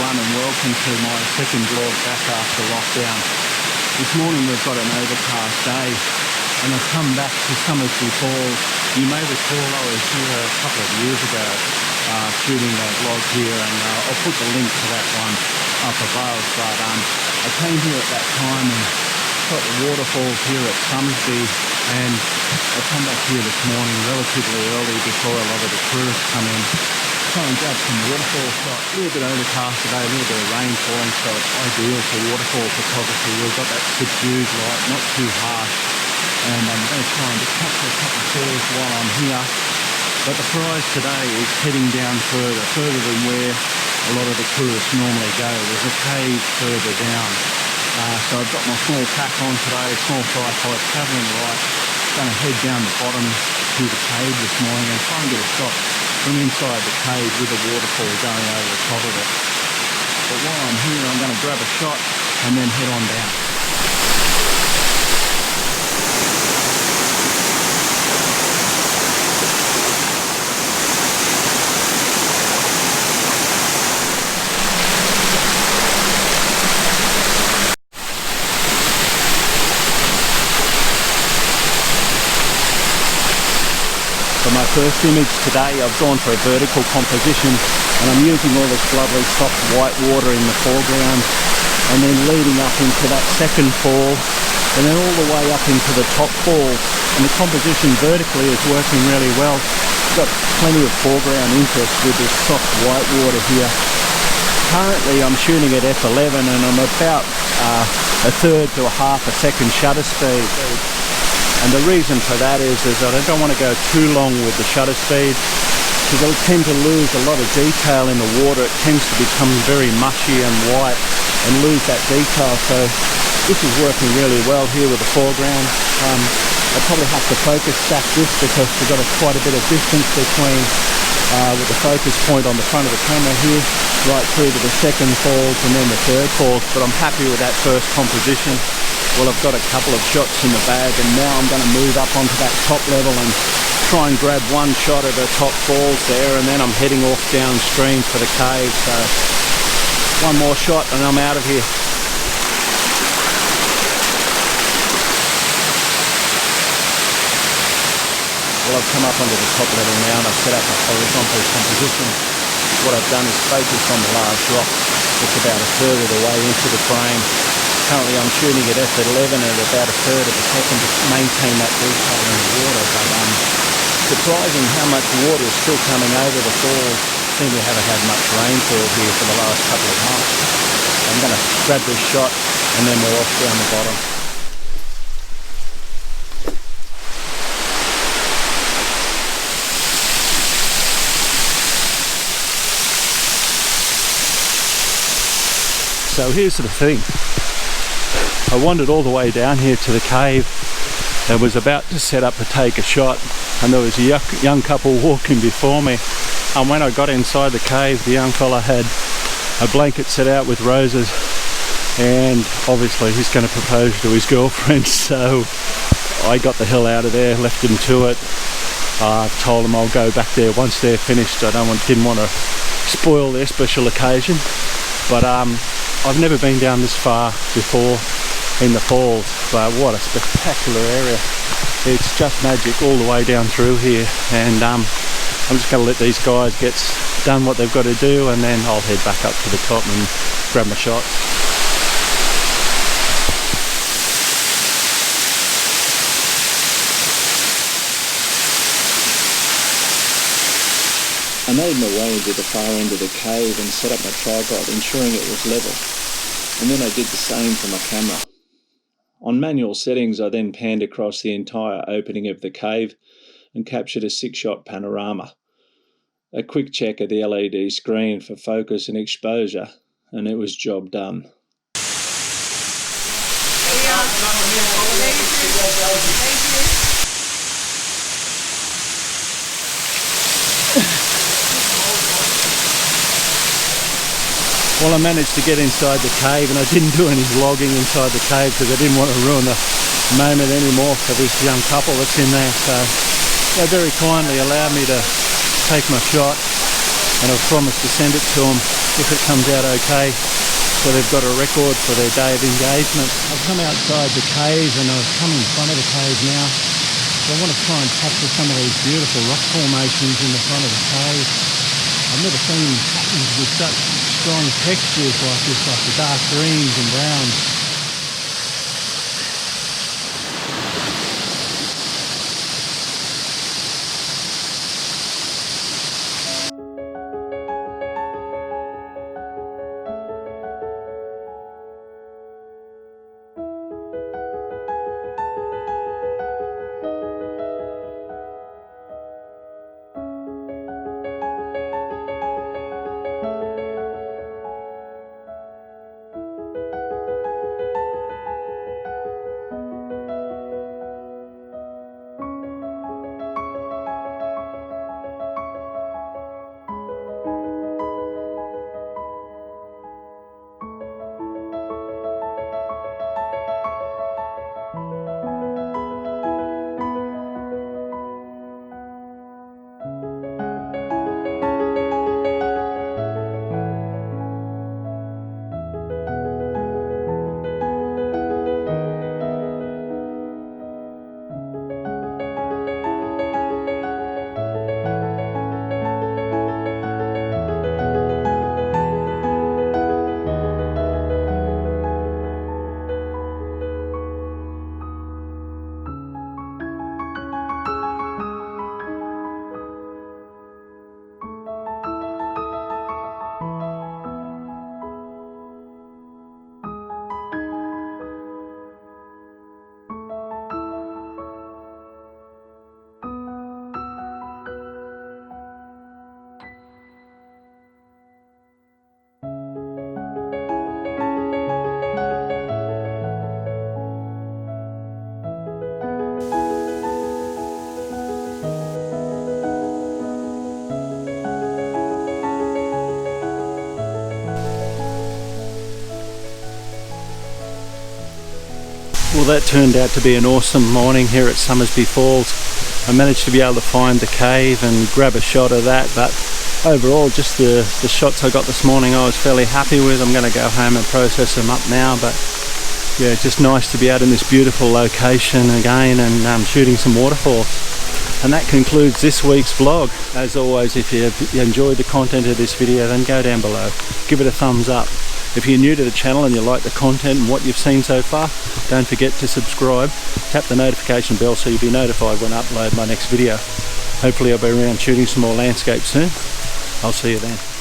everyone and welcome to my second vlog back after lockdown. This morning we've got an overcast day and I've come back to Somersby Falls. You may recall I was here a couple of years ago shooting a vlog here, and I'll put the link to that one up above, but I came here at that time and got the waterfalls here at Somersby, and I come back here this morning relatively early before a lot of the tourists come in. Try and grab some waterfall shots. A little bit overcast today, a little bit of rain falling, so it's ideal for waterfall photography. We've got that subdued light, not too harsh, and I'm going to try and just capture a couple of falls while I'm here. But the prize today is heading down further than where a lot of the tourists normally go. There's a cave further down. So I've got my small pack on today, small tripod, travelling light. Going to head down the bottom to the cave this morning and try and get a shot from inside the cave with a waterfall going over the top of it. But while I'm here, I'm going to grab a shot and then head on down. For my first image today, I've gone for a vertical composition and I'm using all this lovely soft white water in the foreground, and then leading up into that second fall and then all the way up into the top falls, and the composition vertically is working really well. Got plenty of foreground interest with this soft white water here. Currently I'm shooting at f11 and I'm about a third to a half a second shutter speed. And the reason for that is that I don't want to go too long with the shutter speed, because I'll tend to lose a lot of detail in the water. It tends to become very mushy and white and lose that detail. So this is working really well here with the foreground. I probably have to focus stack this because we've got quite a bit of distance between with the focus point on the front of the camera here, right through to the second falls and then the third falls. But I'm happy with that first composition. Well, I've got a couple of shots in the bag, and now I'm going to move up onto that top level and try and grab one shot at the top falls there, and then I'm heading off downstream for the cave. So one more shot and I'm out of here. Well, I've come up onto the top level now and I've set up a horizontal composition. What I've done is focus on the large rock. It's about a third of the way into the frame. Currently I'm shooting at f11 at about a third of a second to maintain that detail in the water, but surprising how much water is still coming over the falls. Seem we haven't had much rainfall here for the last couple of months. I'm going to grab this shot and then we're off down the bottom. So here's the thing. I wandered all the way down here to the cave and was about to set up to take a shot, and there was a young couple walking before me, and when I got inside the cave, the young fella had a blanket set out with roses, and obviously he's going to propose to his girlfriend. So I got the hell out of there, left him to it. I've told him I'll go back there once they're finished. I didn't want to spoil their special occasion, but I've never been down this far before in the falls, but what a spectacular area. It's just magic all the way down through here, and I'm just going to let these guys get done what they've got to do, and then I'll head back up to the top and grab my shot. I made my way into the far end of the cave and set up my tripod, ensuring it was level, and then I did the same for my camera. On manual settings, I then panned across the entire opening of the cave and captured a 6-shot panorama. A quick check of the LED screen for focus and exposure, and it was job done. Well, I managed to get inside the cave, and I didn't do any vlogging inside the cave because I didn't want to ruin the moment anymore for this young couple that's in there. So they very kindly allowed me to take my shot. and I've promised to send it to them if it comes out okay, so they've got a record for their day of engagement. I've come outside the cave and I've come in front of the cave now, so I want to try and capture some of these beautiful rock formations in the front of the cave. I've never seen patterns with such strong textures like this, like the dark greens and browns. Well, that turned out to be an awesome morning here at Somersby Falls. I managed to be able to find the cave and grab a shot of that, but overall just the shots I got this morning I was fairly happy with. I'm going to go home and process them up now, but yeah, just nice to be out in this beautiful location again and shooting some waterfalls. And that concludes this week's vlog. As always, if you enjoyed the content of this video, then go down below, give it a thumbs up. If you're new to the channel and you like the content and what you've seen so far, don't forget to subscribe, tap the notification bell so you'll be notified when I upload my next video. Hopefully I'll be around shooting some more landscapes soon. I'll see you then.